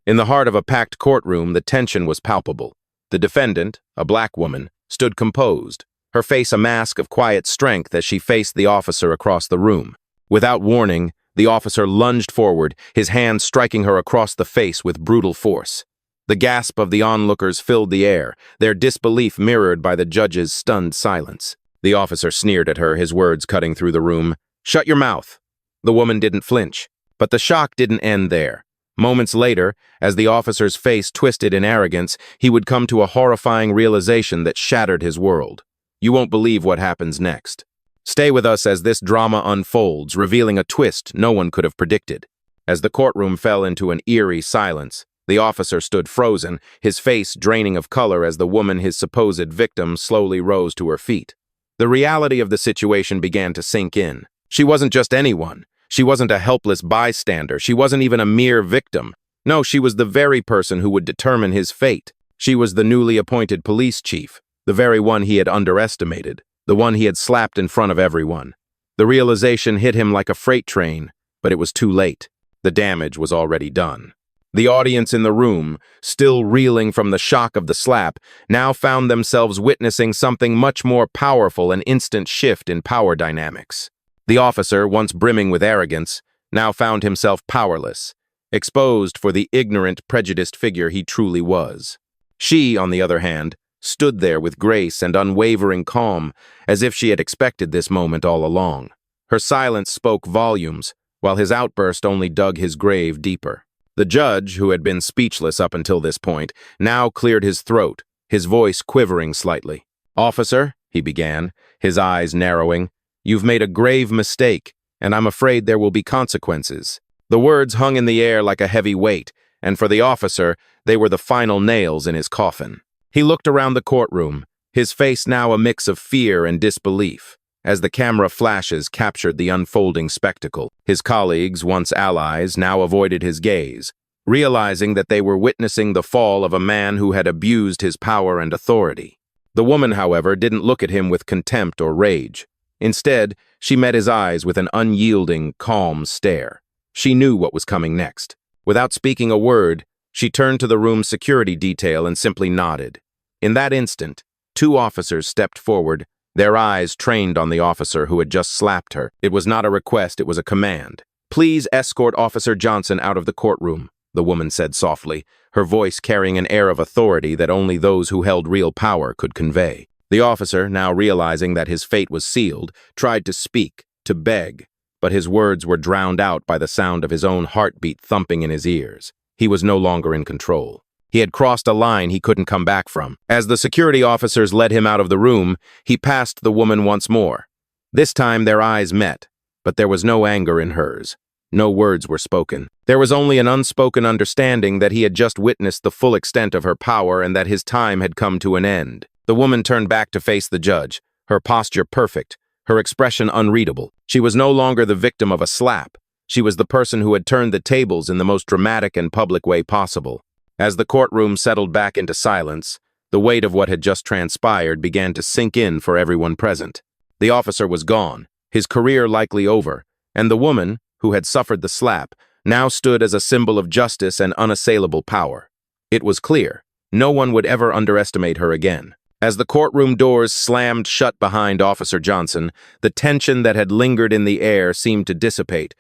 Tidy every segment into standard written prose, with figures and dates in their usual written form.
In the heart of a packed courtroom, the tension was palpable. The defendant, a black woman, stood composed, her face a mask of quiet strength as she faced the officer across the room. Without warning, the officer lunged forward, his hand striking her across the face with brutal force. The gasp of the onlookers filled the air, their disbelief mirrored by the judge's stunned silence. The officer sneered at her, his words cutting through the room. "Shut your mouth." The woman didn't flinch. But the shock didn't end there. Moments later, as the officer's face twisted in arrogance, he would come to a horrifying realization that shattered his world. You won't believe what happens next. Stay with us as this drama unfolds, revealing a twist no one could have predicted. As the courtroom fell into an eerie silence, the officer stood frozen, his face draining of color as the woman, his supposed victim, slowly rose to her feet. The reality of the situation began to sink in. She wasn't just anyone. She wasn't a helpless bystander. She wasn't even a mere victim. No, she was the very person who would determine his fate. She was the newly appointed police chief, the very one he had underestimated, the one he had slapped in front of everyone. The realization hit him like a freight train, but it was too late. The damage was already done. The audience in the room, still reeling from the shock of the slap, now found themselves witnessing something much more powerful, an instant shift in power dynamics. The officer, once brimming with arrogance, now found himself powerless, exposed for the ignorant, prejudiced figure he truly was. She, on the other hand, stood there with grace and unwavering calm, as if she had expected this moment all along. Her silence spoke volumes, while his outburst only dug his grave deeper. The judge, who had been speechless up until this point, now cleared his throat, his voice quivering slightly. "Officer," he began, his eyes narrowing, "you've made a grave mistake, and I'm afraid there will be consequences." The words hung in the air like a heavy weight, and for the officer, they were the final nails in his coffin. He looked around the courtroom, his face now a mix of fear and disbelief. As the camera flashes captured the unfolding spectacle, his colleagues, once allies, now avoided his gaze, realizing that they were witnessing the fall of a man who had abused his power and authority. The woman, however, didn't look at him with contempt or rage. Instead, she met his eyes with an unyielding, calm stare. She knew what was coming next. Without speaking a word, she turned to the room's security detail and simply nodded. In that instant, two officers stepped forward, their eyes trained on the officer who had just slapped her. It was not a request, it was a command. "Please escort Officer Johnson out of the courtroom," the woman said softly, her voice carrying an air of authority that only those who held real power could convey. The officer, now realizing that his fate was sealed, tried to speak, to beg, but his words were drowned out by the sound of his own heartbeat thumping in his ears. He was no longer in control. He had crossed a line he couldn't come back from. As the security officers led him out of the room, he passed the woman once more. This time their eyes met, but there was no anger in hers. No words were spoken. There was only an unspoken understanding that he had just witnessed the full extent of her power and that his time had come to an end. The woman turned back to face the judge, her posture perfect, her expression unreadable. She was no longer the victim of a slap. She was the person who had turned the tables in the most dramatic and public way possible. As the courtroom settled back into silence, the weight of what had just transpired began to sink in for everyone present. The officer was gone, his career likely over, and the woman, who had suffered the slap, now stood as a symbol of justice and unassailable power. It was clear, no one would ever underestimate her again. As the courtroom doors slammed shut behind Officer Johnson, the tension that had lingered in the air seemed to dissipate,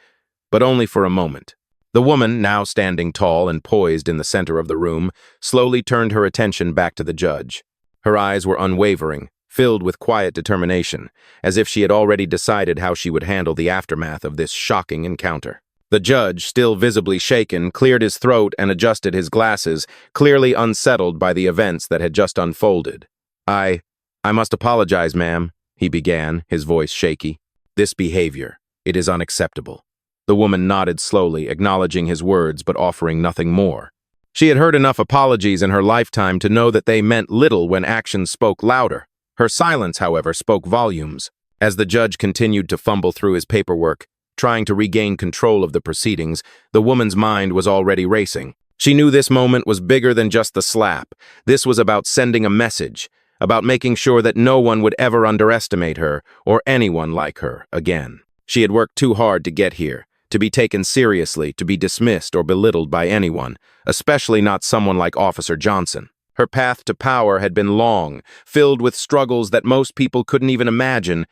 but only for a moment. The woman, now standing tall and poised in the center of the room, slowly turned her attention back to the judge. Her eyes were unwavering, filled with quiet determination, as if she had already decided how she would handle the aftermath of this shocking encounter. The judge, still visibly shaken, cleared his throat and adjusted his glasses, clearly unsettled by the events that had just unfolded. I must apologize, ma'am," he began, his voice shaky. "This behavior, it is unacceptable." The woman nodded slowly, acknowledging his words but offering nothing more. She had heard enough apologies in her lifetime to know that they meant little when actions spoke louder. Her silence, however, spoke volumes. As the judge continued to fumble through his paperwork, trying to regain control of the proceedings, the woman's mind was already racing. She knew this moment was bigger than just the slap. This was about sending a message, about making sure that no one would ever underestimate her or anyone like her again. She had worked too hard to get here, to be taken seriously, to be dismissed or belittled by anyone, especially not someone like Officer Johnson. Her path to power had been long, filled with struggles that most people couldn't even imagine,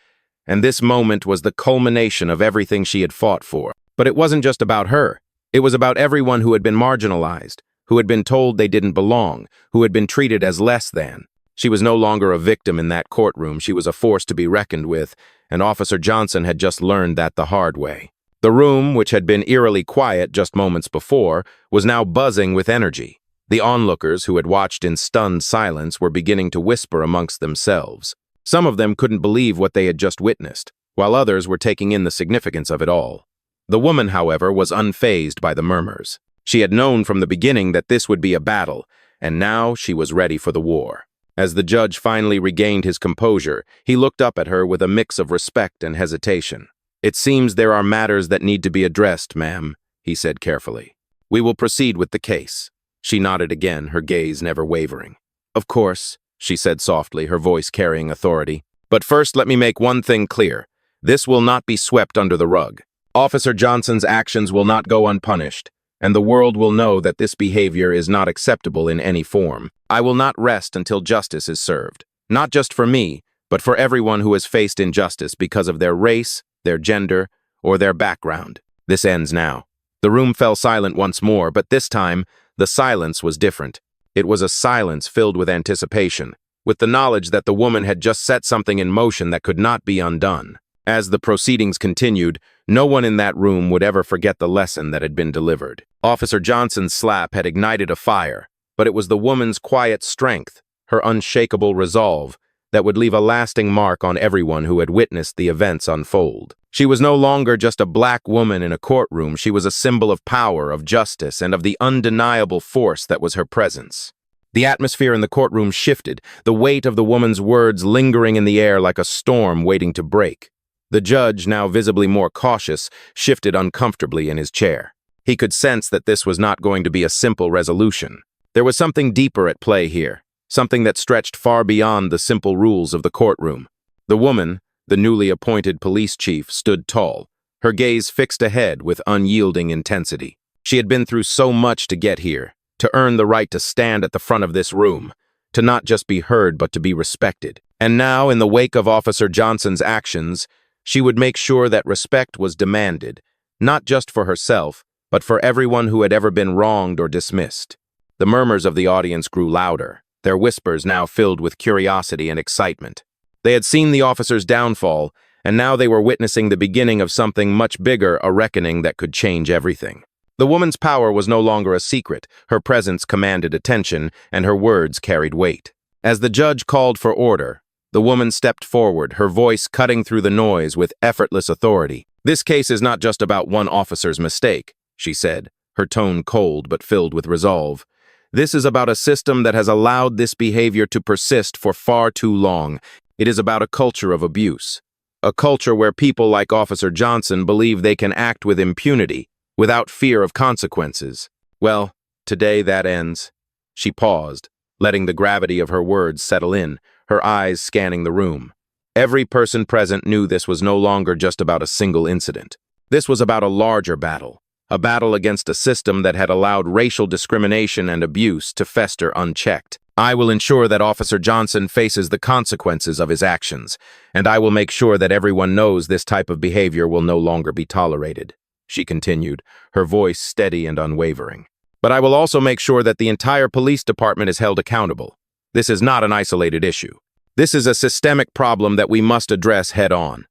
and this moment was the culmination of everything she had fought for. But it wasn't just about her. It was about everyone who had been marginalized, who had been told they didn't belong, who had been treated as less than. She was no longer a victim in that courtroom. She was a force to be reckoned with, and Officer Johnson had just learned that the hard way. The room, which had been eerily quiet just moments before, was now buzzing with energy. The onlookers, who had watched in stunned silence, were beginning to whisper amongst themselves. Some of them couldn't believe what they had just witnessed, while others were taking in the significance of it all. The woman, however, was unfazed by the murmurs. She had known from the beginning that this would be a battle, and now she was ready for the war. As the judge finally regained his composure, he looked up at her with a mix of respect and hesitation. "It seems there are matters that need to be addressed, ma'am," he said carefully. "We will proceed with the case." She nodded again, her gaze never wavering. "Of course," she said softly, her voice carrying authority. "But first let me make one thing clear. This will not be swept under the rug. Officer Johnson's actions will not go unpunished, and the world will know that this behavior is not acceptable in any form. I will not rest until justice is served, not just for me, but for everyone who has faced injustice because of their race, their gender, or their background. This ends now." The room fell silent once more, but this time, the silence was different. It was a silence filled with anticipation, with the knowledge that the woman had just set something in motion that could not be undone. As the proceedings continued, no one in that room would ever forget the lesson that had been delivered. Officer Johnson's slap had ignited a fire, but it was the woman's quiet strength, her unshakable resolve, that would leave a lasting mark on everyone who had witnessed the events unfold. She was no longer just a black woman in a courtroom. She was a symbol of power, of justice, and of the undeniable force that was her presence. The atmosphere in the courtroom shifted, the weight of the woman's words lingering in the air like a storm waiting to break. The judge, now visibly more cautious, shifted uncomfortably in his chair. He could sense that this was not going to be a simple resolution. There was something deeper at play here, something that stretched far beyond the simple rules of the courtroom. The woman, the newly appointed police chief, stood tall, her gaze fixed ahead with unyielding intensity. She had been through so much to get here, to earn the right to stand at the front of this room, to not just be heard but to be respected. And now, in the wake of Officer Johnson's actions, she would make sure that respect was demanded, not just for herself, but for everyone who had ever been wronged or dismissed. The murmurs of the audience grew louder, their whispers now filled with curiosity and excitement. They had seen the officer's downfall, and now they were witnessing the beginning of something much bigger, a reckoning that could change everything. The woman's power was no longer a secret. Her presence commanded attention, and her words carried weight. As the judge called for order, the woman stepped forward, her voice cutting through the noise with effortless authority. "This case is not just about one officer's mistake," she said, her tone cold but filled with resolve. "This is about a system that has allowed this behavior to persist for far too long. It is about a culture of abuse, a culture where people like Officer Johnson believe they can act with impunity, without fear of consequences. Well, today that ends." She paused, letting the gravity of her words settle in, her eyes scanning the room. Every person present knew this was no longer just about a single incident. This was about a larger battle, a battle against a system that had allowed racial discrimination and abuse to fester unchecked. "I will ensure that Officer Johnson faces the consequences of his actions, and I will make sure that everyone knows this type of behavior will no longer be tolerated," she continued, her voice steady and unwavering. "But I will also make sure that the entire police department is held accountable. This is not an isolated issue. This is a systemic problem that we must address head-on."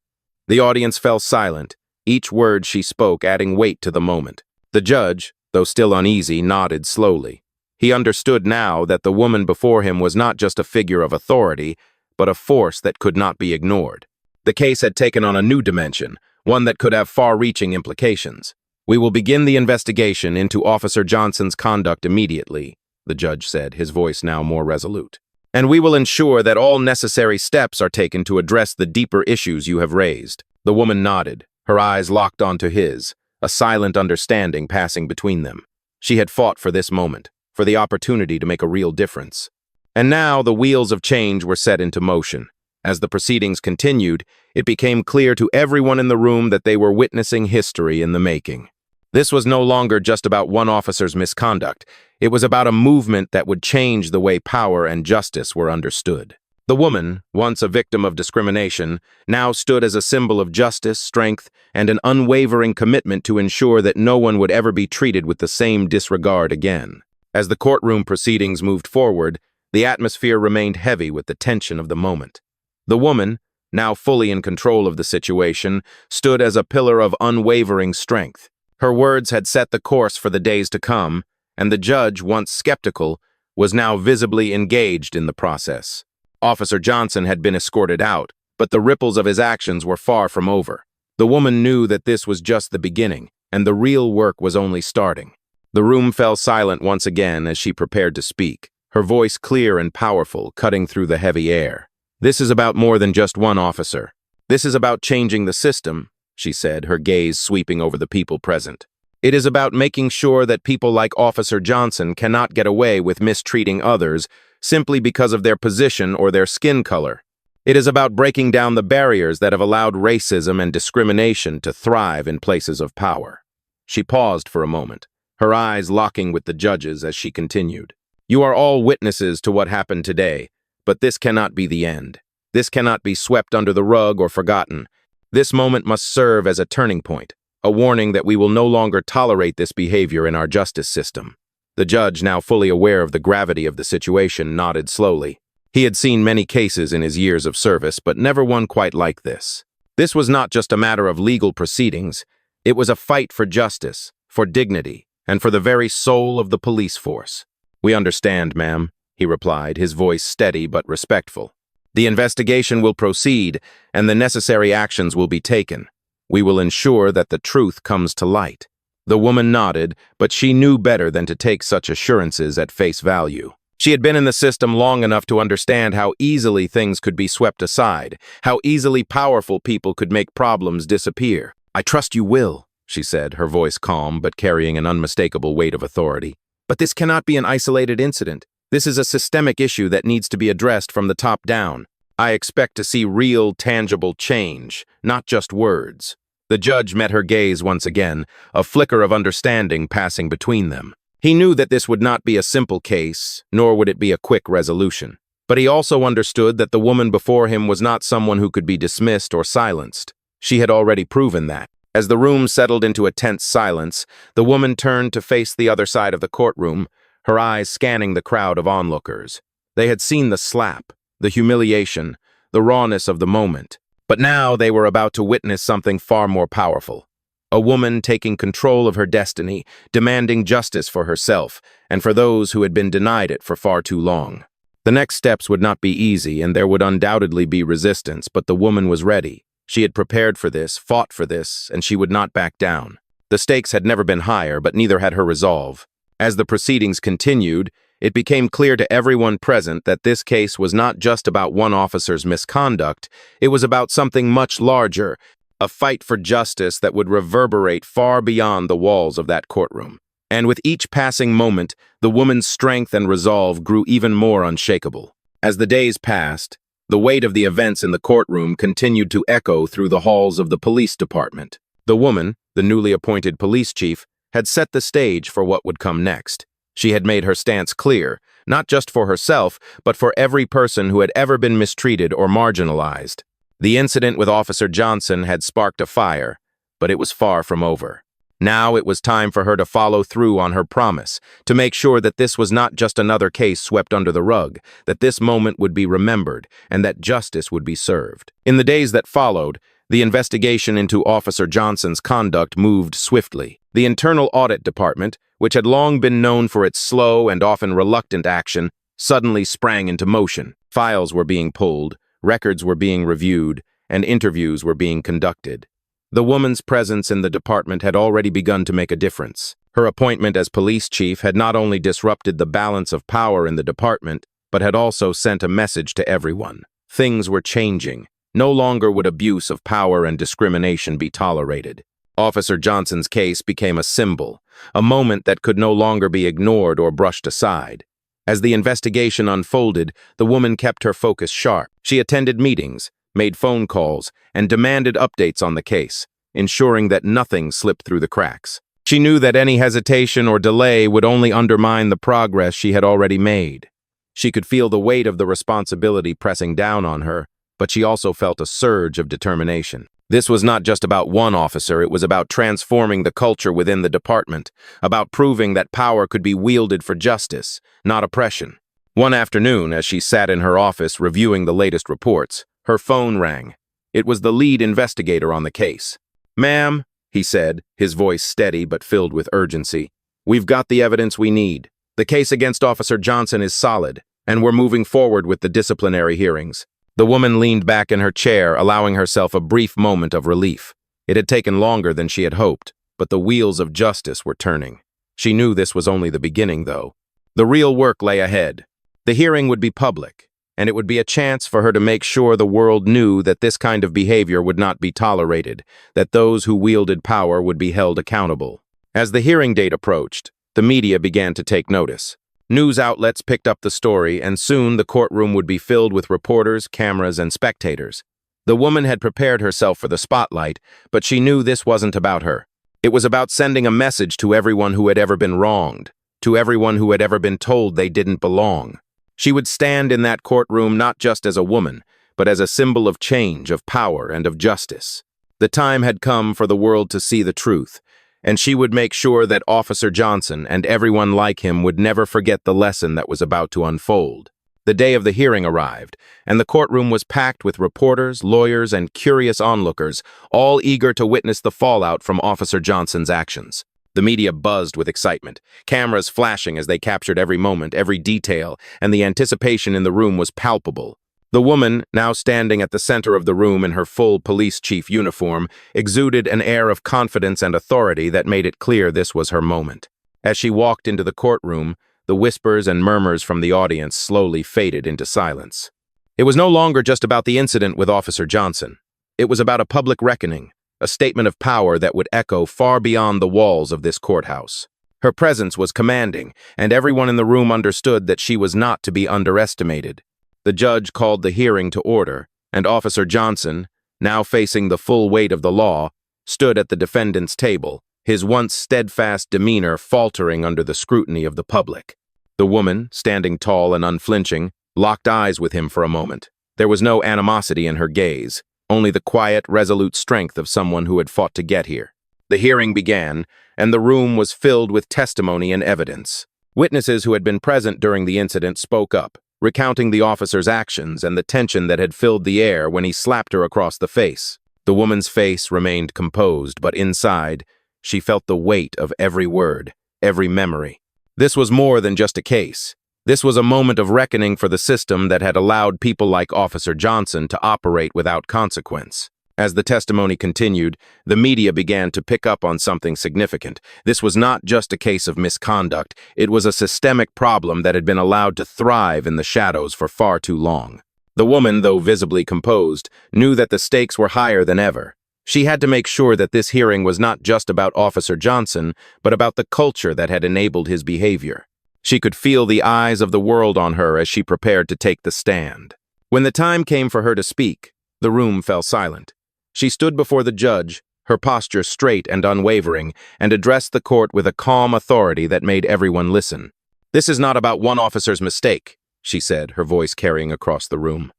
The audience fell silent, each word she spoke adding weight to the moment. The judge, though still uneasy, nodded slowly. He understood now that the woman before him was not just a figure of authority, but a force that could not be ignored. The case had taken on a new dimension, one that could have far-reaching implications. "We will begin the investigation into Officer Johnson's conduct immediately," the judge said, his voice now more resolute. "And we will ensure that all necessary steps are taken to address the deeper issues you have raised." The woman nodded, her eyes locked onto his, a silent understanding passing between them. She had fought for this moment, for the opportunity to make a real difference. And now the wheels of change were set into motion. As the proceedings continued, it became clear to everyone in the room that they were witnessing history in the making. This was no longer just about one officer's misconduct. It was about a movement that would change the way power and justice were understood. The woman, once a victim of discrimination, now stood as a symbol of justice, strength, and an unwavering commitment to ensure that no one would ever be treated with the same disregard again. As the courtroom proceedings moved forward, the atmosphere remained heavy with the tension of the moment. The woman, now fully in control of the situation, stood as a pillar of unwavering strength. Her words had set the course for the days to come, and the judge, once skeptical, was now visibly engaged in the process. Officer Johnson had been escorted out, but the ripples of his actions were far from over. The woman knew that this was just the beginning, and the real work was only starting. The room fell silent once again as she prepared to speak, her voice clear and powerful, cutting through the heavy air. "This is about more than just one officer. This is about changing the system," she said, her gaze sweeping over the people present. "It is about making sure that people like Officer Johnson cannot get away with mistreating others simply because of their position or their skin color. It is about breaking down the barriers that have allowed racism and discrimination to thrive in places of power." She paused for a moment, her eyes locking with the judges as she continued. "You are all witnesses to what happened today, but this cannot be the end. This cannot be swept under the rug or forgotten. This moment must serve as a turning point, a warning that we will no longer tolerate this behavior in our justice system." The judge, now fully aware of the gravity of the situation, nodded slowly. He had seen many cases in his years of service, but never one quite like this. This was not just a matter of legal proceedings. It was a fight for justice, for dignity, and for the very soul of the police force. "We understand, ma'am," he replied, his voice steady but respectful. "The investigation will proceed, and the necessary actions will be taken. We will ensure that the truth comes to light." The woman nodded, but she knew better than to take such assurances at face value. She had been in the system long enough to understand how easily things could be swept aside, how easily powerful people could make problems disappear. "I trust you will," she said, her voice calm but carrying an unmistakable weight of authority. "But this cannot be an isolated incident. This is a systemic issue that needs to be addressed from the top down. I expect to see real, tangible change, not just words." The judge met her gaze once again, a flicker of understanding passing between them. He knew that this would not be a simple case, nor would it be a quick resolution. But he also understood that the woman before him was not someone who could be dismissed or silenced. She had already proven that. As the room settled into a tense silence, the woman turned to face the other side of the courtroom, her eyes scanning the crowd of onlookers. They had seen the slap, the humiliation, the rawness of the moment. But now they were about to witness something far more powerful. A woman taking control of her destiny, demanding justice for herself and for those who had been denied it for far too long. The next steps would not be easy, and there would undoubtedly be resistance, but the woman was ready. She had prepared for this, fought for this, and she would not back down. The stakes had never been higher, but neither had her resolve. As the proceedings continued, it became clear to everyone present that this case was not just about one officer's misconduct. It was about something much larger, a fight for justice that would reverberate far beyond the walls of that courtroom. And with each passing moment, the woman's strength and resolve grew even more unshakable. As the days passed, the weight of the events in the courtroom continued to echo through the halls of the police department. The woman, the newly appointed police chief, had set the stage for what would come next. She had made her stance clear, not just for herself, but for every person who had ever been mistreated or marginalized. The incident with Officer Johnson had sparked a fire, but it was far from over. Now it was time for her to follow through on her promise, to make sure that this was not just another case swept under the rug, that this moment would be remembered, and that justice would be served. In the days that followed, the investigation into Officer Johnson's conduct moved swiftly. The Internal Audit Department, which had long been known for its slow and often reluctant action, suddenly sprang into motion. Files were being pulled, records were being reviewed, and interviews were being conducted. The woman's presence in the department had already begun to make a difference. Her appointment as police chief had not only disrupted the balance of power in the department, but had also sent a message to everyone. Things were changing. No longer would abuse of power and discrimination be tolerated. Officer Johnson's case became a symbol, a moment that could no longer be ignored or brushed aside. As the investigation unfolded, the woman kept her focus sharp. She attended meetings, made phone calls, and demanded updates on the case, ensuring that nothing slipped through the cracks. She knew that any hesitation or delay would only undermine the progress she had already made. She could feel the weight of the responsibility pressing down on her, but she also felt a surge of determination. This was not just about one officer, it was about transforming the culture within the department, about proving that power could be wielded for justice, not oppression. One afternoon, as she sat in her office reviewing the latest reports, her phone rang. It was the lead investigator on the case. "Ma'am," he said, his voice steady but filled with urgency, "we've got the evidence we need. The case against Officer Johnson is solid, and we're moving forward with the disciplinary hearings." The woman leaned back in her chair, allowing herself a brief moment of relief. It had taken longer than she had hoped, but the wheels of justice were turning. She knew this was only the beginning, though. The real work lay ahead. The hearing would be public, and it would be a chance for her to make sure the world knew that this kind of behavior would not be tolerated, that those who wielded power would be held accountable. As the hearing date approached, the media began to take notice. News outlets picked up the story, and soon the courtroom would be filled with reporters, cameras, and spectators. The woman had prepared herself for the spotlight, but she knew this wasn't about her. It was about sending a message to everyone who had ever been wronged, to everyone who had ever been told they didn't belong. She would stand in that courtroom not just as a woman, but as a symbol of change, of power, and of justice. The time had come for the world to see the truth, and she would make sure that Officer Johnson and everyone like him would never forget the lesson that was about to unfold. The day of the hearing arrived, and the courtroom was packed with reporters, lawyers, and curious onlookers, all eager to witness the fallout from Officer Johnson's actions. The media buzzed with excitement, cameras flashing as they captured every moment, every detail, and the anticipation in the room was palpable. The woman, now standing at the center of the room in her full police chief uniform, exuded an air of confidence and authority that made it clear this was her moment. As she walked into the courtroom, the whispers and murmurs from the audience slowly faded into silence. It was no longer just about the incident with Officer Johnson. It was about a public reckoning, a statement of power that would echo far beyond the walls of this courthouse. Her presence was commanding, and everyone in the room understood that she was not to be underestimated. The judge called the hearing to order, and Officer Johnson, now facing the full weight of the law, stood at the defendant's table, his once steadfast demeanor faltering under the scrutiny of the public. The woman, standing tall and unflinching, locked eyes with him for a moment. There was no animosity in her gaze, only the quiet, resolute strength of someone who had fought to get here. The hearing began, and the room was filled with testimony and evidence. Witnesses who had been present during the incident spoke up, recounting the officer's actions and the tension that had filled the air when he slapped her across the face. The woman's face remained composed, but inside, she felt the weight of every word, every memory. This was more than just a case. This was a moment of reckoning for the system that had allowed people like Officer Johnson to operate without consequence. As the testimony continued, the media began to pick up on something significant. This was not just a case of misconduct. It was a systemic problem that had been allowed to thrive in the shadows for far too long. The woman, though visibly composed, knew that the stakes were higher than ever. She had to make sure that this hearing was not just about Officer Johnson, but about the culture that had enabled his behavior. She could feel the eyes of the world on her as she prepared to take the stand. When the time came for her to speak, the room fell silent. She stood before the judge, her posture straight and unwavering, and addressed the court with a calm authority that made everyone listen. "This is not about one officer's mistake," she said, her voice carrying across the room.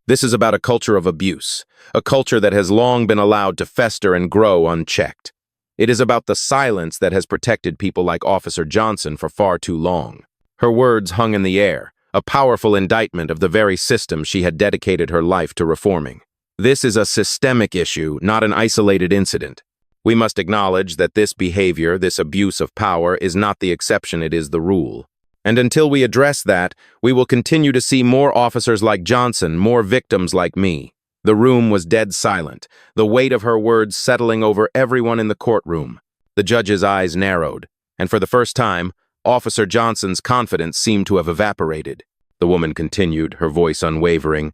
"This is about a culture of abuse, a culture that has long been allowed to fester and grow unchecked. It is about the silence that has protected people like Officer Johnson for far too long." Her words hung in the air, a powerful indictment of the very system she had dedicated her life to reforming. This is a systemic issue, not an isolated incident. We must acknowledge that this behavior, this abuse of power, is not the exception, it is the rule. And until we address that, we will continue to see more officers like Johnson, more victims like me. The room was dead silent, the weight of her words settling over everyone in the courtroom. The judge's eyes narrowed, and for the first time, Officer Johnson's confidence seemed to have evaporated. The woman continued, her voice unwavering.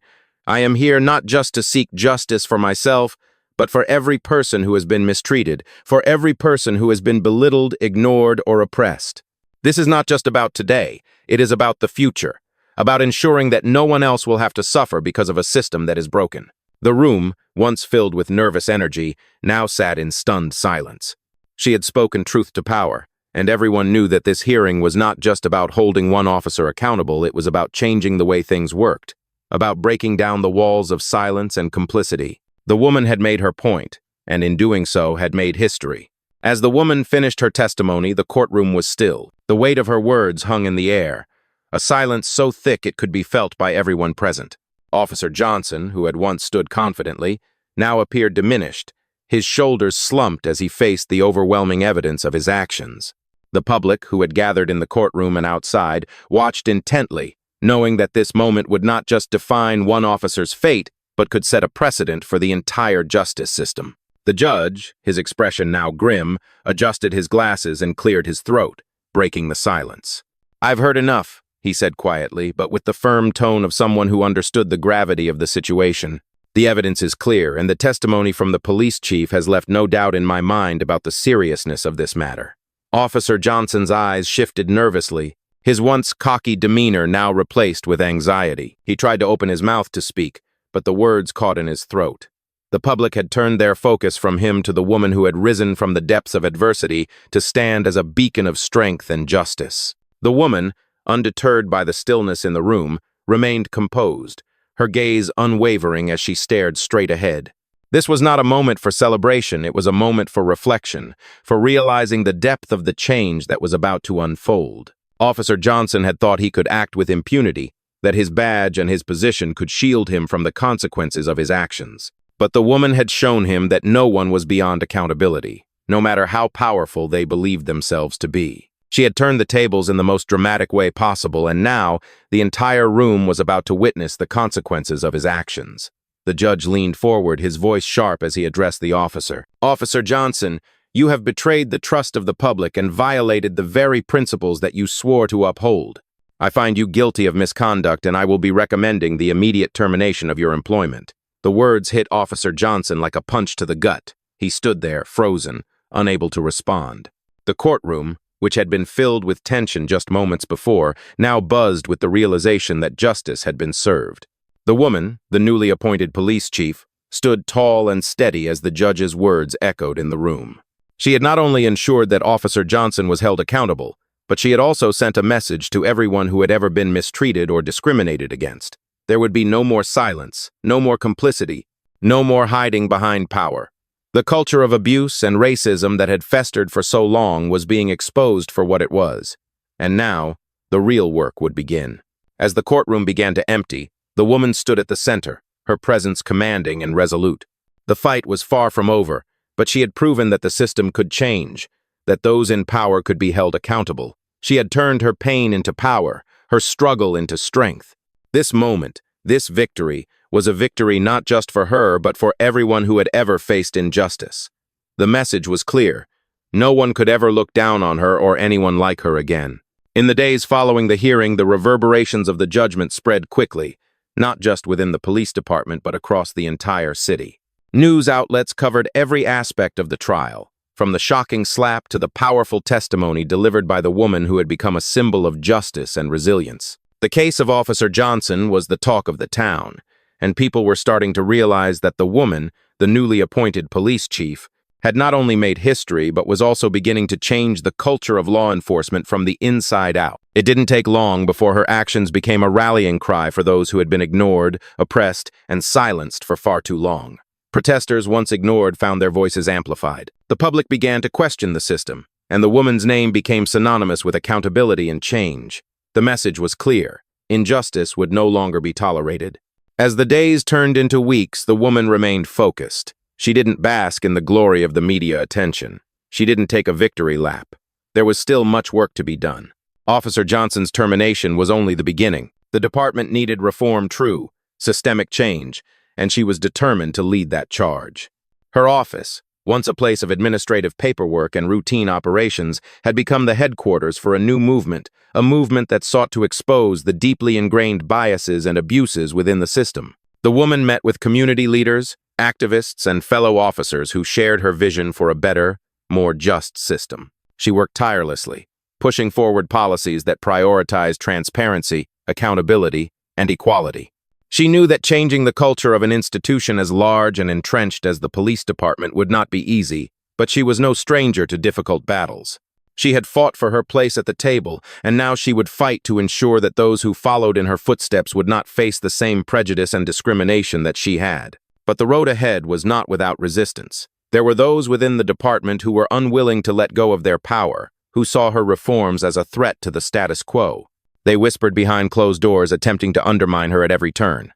"I am here not just to seek justice for myself, but for every person who has been mistreated, for every person who has been belittled, ignored, or oppressed. This is not just about today, it is about the future, about ensuring that no one else will have to suffer because of a system that is broken. The room, once filled with nervous energy, now sat in stunned silence. She had spoken truth to power, and everyone knew that this hearing was not just about holding one officer accountable, it was about changing the way things worked, about breaking down the walls of silence and complicity. The woman had made her point, and in doing so had made history. As the woman finished her testimony, the courtroom was still. The weight of her words hung in the air, a silence so thick it could be felt by everyone present. Officer Johnson, who had once stood confidently, now appeared diminished. His shoulders slumped as he faced the overwhelming evidence of his actions. The public, who had gathered in the courtroom and outside, watched intently, knowing that this moment would not just define one officer's fate, but could set a precedent for the entire justice system. The judge, his expression now grim, adjusted his glasses and cleared his throat, breaking the silence. "I've heard enough," he said quietly, but with the firm tone of someone who understood the gravity of the situation. "The evidence is clear, and the testimony from the police chief has left no doubt in my mind about the seriousness of this matter." Officer Johnson's eyes shifted nervously, his once cocky demeanor now replaced with anxiety. He tried to open his mouth to speak, but the words caught in his throat. The public had turned their focus from him to the woman who had risen from the depths of adversity to stand as a beacon of strength and justice. The woman, undeterred by the stillness in the room, remained composed, her gaze unwavering as she stared straight ahead. This was not a moment for celebration, it was a moment for reflection, for realizing the depth of the change that was about to unfold. Officer Johnson had thought he could act with impunity, that his badge and his position could shield him from the consequences of his actions. But the woman had shown him that no one was beyond accountability, no matter how powerful they believed themselves to be. She had turned the tables in the most dramatic way possible, and now the entire room was about to witness the consequences of his actions. The judge leaned forward, his voice sharp as he addressed the officer. "Officer Johnson, you have betrayed the trust of the public and violated the very principles that you swore to uphold. I find you guilty of misconduct, and I will be recommending the immediate termination of your employment." The words hit Officer Johnson like a punch to the gut. He stood there, frozen, unable to respond. The courtroom, which had been filled with tension just moments before, now buzzed with the realization that justice had been served. The woman, the newly appointed police chief, stood tall and steady as the judge's words echoed in the room. She had not only ensured that Officer Johnson was held accountable, but she had also sent a message to everyone who had ever been mistreated or discriminated against. There would be no more silence, no more complicity, no more hiding behind power. The culture of abuse and racism that had festered for so long was being exposed for what it was. And now, the real work would begin. As the courtroom began to empty, the woman stood at the center, her presence commanding and resolute. The fight was far from over, but she had proven that the system could change, that those in power could be held accountable. She had turned her pain into power, her struggle into strength. This moment, this victory, was a victory not just for her, but for everyone who had ever faced injustice. The message was clear. No one could ever look down on her or anyone like her again. In the days following the hearing, the reverberations of the judgment spread quickly, not just within the police department, but across the entire city. News outlets covered every aspect of the trial, from the shocking slap to the powerful testimony delivered by the woman who had become a symbol of justice and resilience. The case of Officer Johnson was the talk of the town, and people were starting to realize that the woman, the newly appointed police chief, had not only made history but was also beginning to change the culture of law enforcement from the inside out. It didn't take long before her actions became a rallying cry for those who had been ignored, oppressed, and silenced for far too long. Protesters once ignored found their voices amplified. The public began to question the system, and the woman's name became synonymous with accountability and change. The message was clear. Injustice would no longer be tolerated. As the days turned into weeks, the woman remained focused. She didn't bask in the glory of the media attention. She didn't take a victory lap. There was still much work to be done. Officer Johnson's termination was only the beginning. The department needed reform, true, systemic change, and she was determined to lead that charge. Her office, once a place of administrative paperwork and routine operations, had become the headquarters for a new movement, a movement that sought to expose the deeply ingrained biases and abuses within the system. The woman met with community leaders, activists, and fellow officers who shared her vision for a better, more just system. She worked tirelessly, pushing forward policies that prioritize transparency, accountability, and equality. She knew that changing the culture of an institution as large and entrenched as the police department would not be easy, but she was no stranger to difficult battles. She had fought for her place at the table, and now she would fight to ensure that those who followed in her footsteps would not face the same prejudice and discrimination that she had. But the road ahead was not without resistance. There were those within the department who were unwilling to let go of their power, who saw her reforms as a threat to the status quo. They whispered behind closed doors, attempting to undermine her at every turn.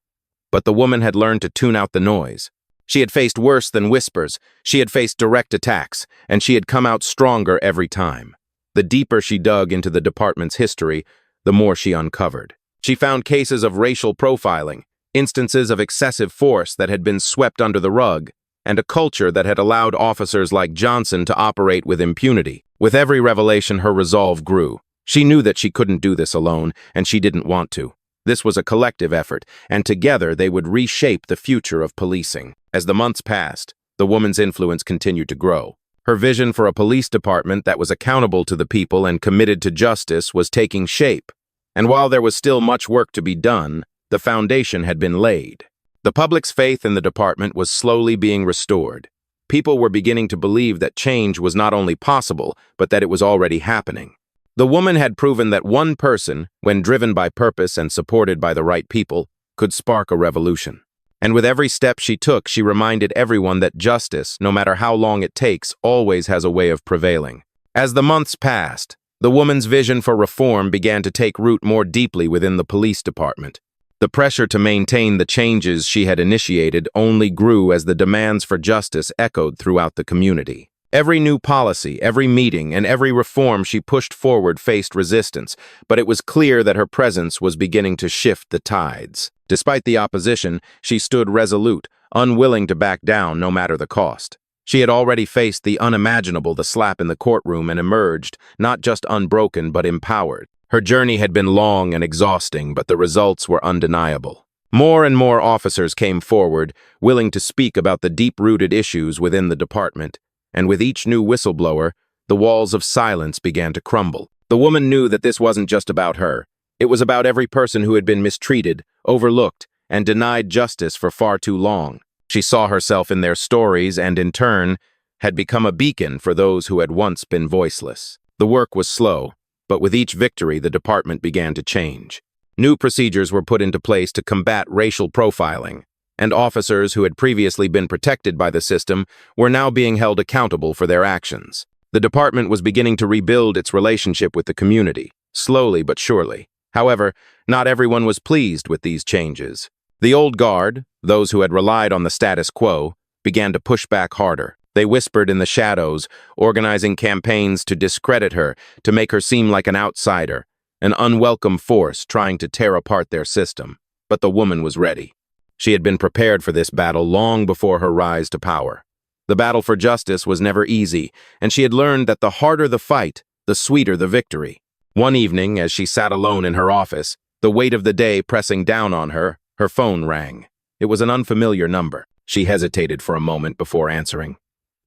But the woman had learned to tune out the noise. She had faced worse than whispers, she had faced direct attacks, and she had come out stronger every time. The deeper she dug into the department's history, the more she uncovered. She found cases of racial profiling, instances of excessive force that had been swept under the rug, and a culture that had allowed officers like Johnson to operate with impunity. With every revelation, her resolve grew. She knew that she couldn't do this alone, and she didn't want to. This was a collective effort, and together they would reshape the future of policing. As the months passed, the woman's influence continued to grow. Her vision for a police department that was accountable to the people and committed to justice was taking shape. And while there was still much work to be done, the foundation had been laid. The public's faith in the department was slowly being restored. People were beginning to believe that change was not only possible, but that it was already happening. The woman had proven that one person, when driven by purpose and supported by the right people, could spark a revolution. And with every step she took, she reminded everyone that justice, no matter how long it takes, always has a way of prevailing. As the months passed, the woman's vision for reform began to take root more deeply within the police department. The pressure to maintain the changes she had initiated only grew as the demands for justice echoed throughout the community. Every new policy, every meeting, and every reform she pushed forward faced resistance, but it was clear that her presence was beginning to shift the tides. Despite the opposition, she stood resolute, unwilling to back down no matter the cost. She had already faced the unimaginable, the slap in the courtroom, and emerged, not just unbroken, but empowered. Her journey had been long and exhausting, but the results were undeniable. More and more officers came forward, willing to speak about the deep-rooted issues within the department. And with each new whistleblower, the walls of silence began to crumble. The woman knew that this wasn't just about her. It was about every person who had been mistreated, overlooked, and denied justice for far too long. She saw herself in their stories and, in turn, had become a beacon for those who had once been voiceless. The work was slow, but with each victory, the department began to change. New procedures were put into place to combat racial profiling, and officers who had previously been protected by the system were now being held accountable for their actions. The department was beginning to rebuild its relationship with the community, slowly but surely. However, not everyone was pleased with these changes. The old guard, those who had relied on the status quo, began to push back harder. They whispered in the shadows, organizing campaigns to discredit her, to make her seem like an outsider, an unwelcome force trying to tear apart their system. But the woman was ready. She had been prepared for this battle long before her rise to power. The battle for justice was never easy, and she had learned that the harder the fight, the sweeter the victory. One evening, as she sat alone in her office, the weight of the day pressing down on her, her phone rang. It was an unfamiliar number. She hesitated for a moment before answering.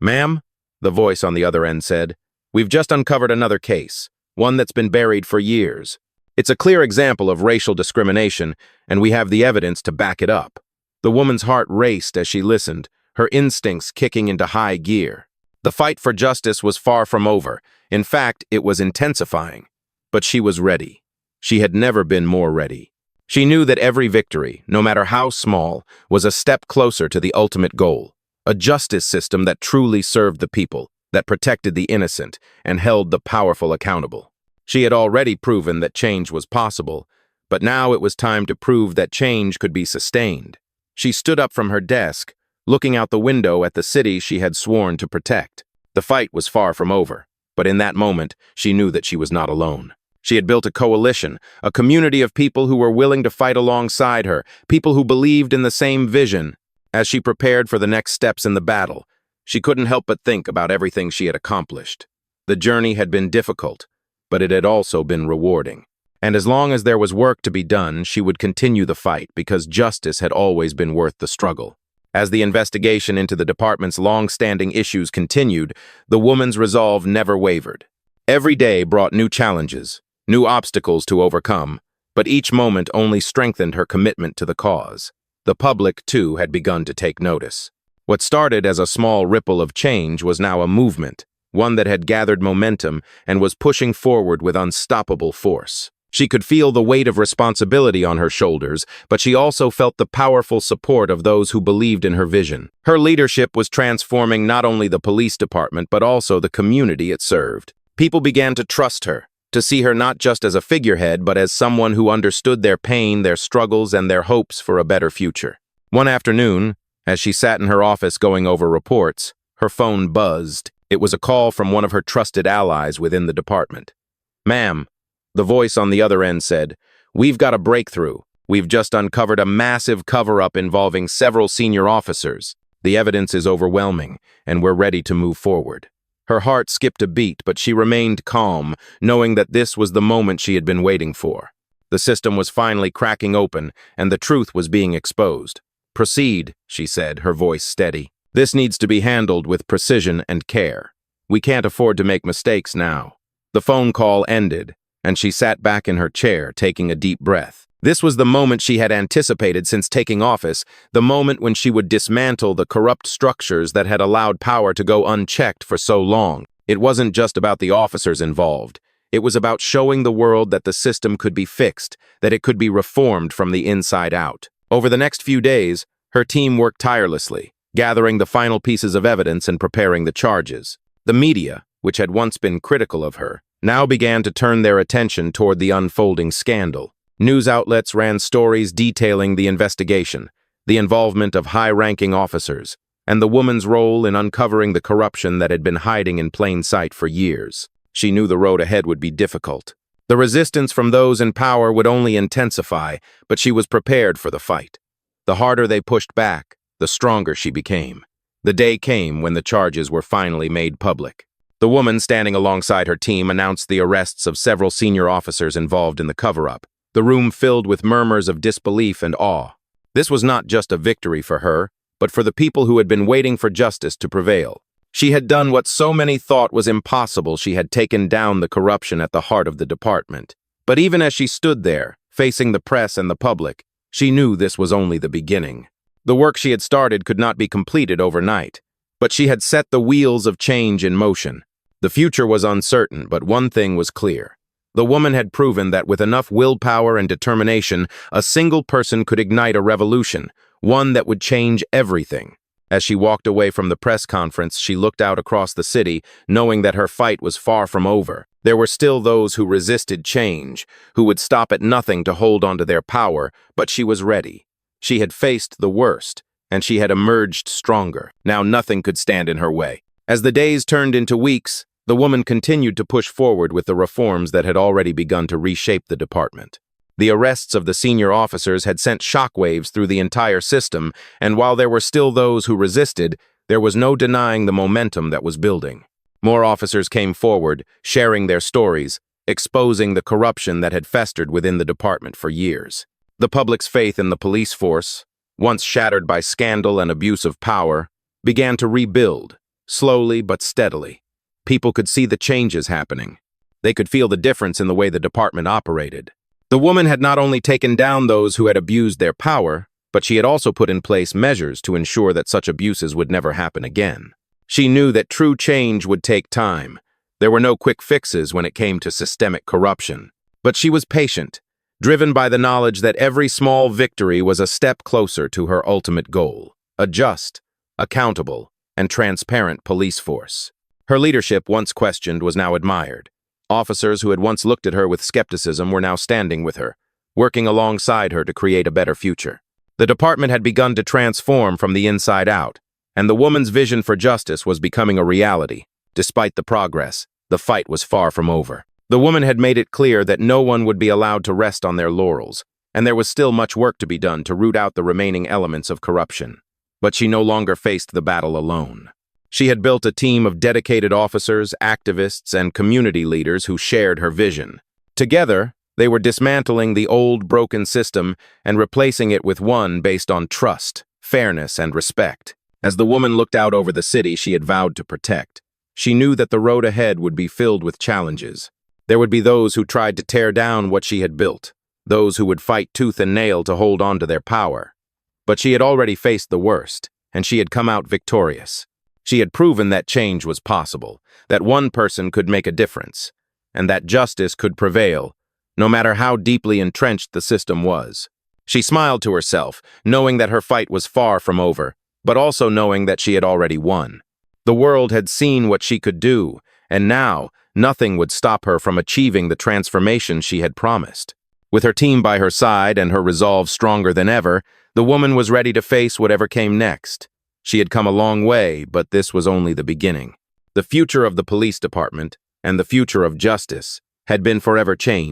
"Ma'am?" the voice on the other end said. "We've just uncovered another case, one that's been buried for years. It's a clear example of racial discrimination, and we have the evidence to back it up." The woman's heart raced as she listened, her instincts kicking into high gear. The fight for justice was far from over. In fact, it was intensifying. But she was ready. She had never been more ready. She knew that every victory, no matter how small, was a step closer to the ultimate goal, a justice system that truly served the people, that protected the innocent, and held the powerful accountable. She had already proven that change was possible, but now it was time to prove that change could be sustained. She stood up from her desk, looking out the window at the city she had sworn to protect. The fight was far from over, but in that moment, she knew that she was not alone. She had built a coalition, a community of people who were willing to fight alongside her, people who believed in the same vision. As she prepared for the next steps in the battle, she couldn't help but think about everything she had accomplished. The journey had been difficult, but it had also been rewarding. And as long as there was work to be done, she would continue the fight because justice had always been worth the struggle. As the investigation into the department's long-standing issues continued, the woman's resolve never wavered. Every day brought new challenges, new obstacles to overcome, but each moment only strengthened her commitment to the cause. The public, too, had begun to take notice. What started as a small ripple of change was now a movement, one that had gathered momentum and was pushing forward with unstoppable force. She could feel the weight of responsibility on her shoulders, but she also felt the powerful support of those who believed in her vision. Her leadership was transforming not only the police department, but also the community it served. People began to trust her, to see her not just as a figurehead, but as someone who understood their pain, their struggles, and their hopes for a better future. One afternoon, as she sat in her office going over reports, her phone buzzed. It was a call from one of her trusted allies within the department. "Ma'am," the voice on the other end said, "we've got a breakthrough. We've just uncovered a massive cover-up involving several senior officers. The evidence is overwhelming, and we're ready to move forward." Her heart skipped a beat, but she remained calm, knowing that this was the moment she had been waiting for. The system was finally cracking open, and the truth was being exposed. "Proceed," she said, her voice steady. "This needs to be handled with precision and care. We can't afford to make mistakes now." The phone call ended, and she sat back in her chair, taking a deep breath. This was the moment she had anticipated since taking office, the moment when she would dismantle the corrupt structures that had allowed power to go unchecked for so long. It wasn't just about the officers involved. It was about showing the world that the system could be fixed, that it could be reformed from the inside out. Over the next few days, her team worked tirelessly, gathering the final pieces of evidence and preparing the charges. The media, which had once been critical of her, now began to turn their attention toward the unfolding scandal. News outlets ran stories detailing the investigation, the involvement of high-ranking officers, and the woman's role in uncovering the corruption that had been hiding in plain sight for years. She knew the road ahead would be difficult. The resistance from those in power would only intensify, but she was prepared for the fight. The harder they pushed back, the stronger she became. The day came when the charges were finally made public. The woman standing alongside her team announced the arrests of several senior officers involved in the cover-up. The room filled with murmurs of disbelief and awe. This was not just a victory for her, but for the people who had been waiting for justice to prevail. She had done what so many thought was impossible. She had taken down the corruption at the heart of the department. But even as she stood there, facing the press and the public, she knew this was only the beginning. The work she had started could not be completed overnight, but she had set the wheels of change in motion. The future was uncertain, but one thing was clear. The woman had proven that with enough willpower and determination, a single person could ignite a revolution, one that would change everything. As she walked away from the press conference, she looked out across the city, knowing that her fight was far from over. There were still those who resisted change, who would stop at nothing to hold onto their power, but she was ready. She had faced the worst, and she had emerged stronger. Now nothing could stand in her way. As the days turned into weeks, the woman continued to push forward with the reforms that had already begun to reshape the department. The arrests of the senior officers had sent shockwaves through the entire system, and while there were still those who resisted, there was no denying the momentum that was building. More officers came forward, sharing their stories, exposing the corruption that had festered within the department for years. The public's faith in the police force, once shattered by scandal and abuse of power, began to rebuild, slowly but steadily. People could see the changes happening. They could feel the difference in the way the department operated. The woman had not only taken down those who had abused their power, but she had also put in place measures to ensure that such abuses would never happen again. She knew that true change would take time. There were no quick fixes when it came to systemic corruption. But she was patient, driven by the knowledge that every small victory was a step closer to her ultimate goal: a just, accountable, and transparent police force. Her leadership, once questioned, was now admired. Officers who had once looked at her with skepticism were now standing with her, working alongside her to create a better future. The department had begun to transform from the inside out, and the woman's vision for justice was becoming a reality. Despite the progress, the fight was far from over. The woman had made it clear that no one would be allowed to rest on their laurels, and there was still much work to be done to root out the remaining elements of corruption. But she no longer faced the battle alone. She had built a team of dedicated officers, activists, and community leaders who shared her vision. Together, they were dismantling the old, broken system and replacing it with one based on trust, fairness, and respect. As the woman looked out over the city she had vowed to protect, She knew that the road ahead would be filled with challenges. There would be those who tried to tear down what she had built, those who would fight tooth and nail to hold on to their power. But she had already faced the worst, and she had come out victorious. She had proven that change was possible, that one person could make a difference, and that justice could prevail, no matter how deeply entrenched the system was. She smiled to herself, knowing that her fight was far from over, but also knowing that she had already won. The world had seen what she could do, and now nothing would stop her from achieving the transformation she had promised. With her team by her side and her resolve stronger than ever, the woman was ready to face whatever came next. She had come a long way, but this was only the beginning. The future of the police department and the future of justice had been forever changed.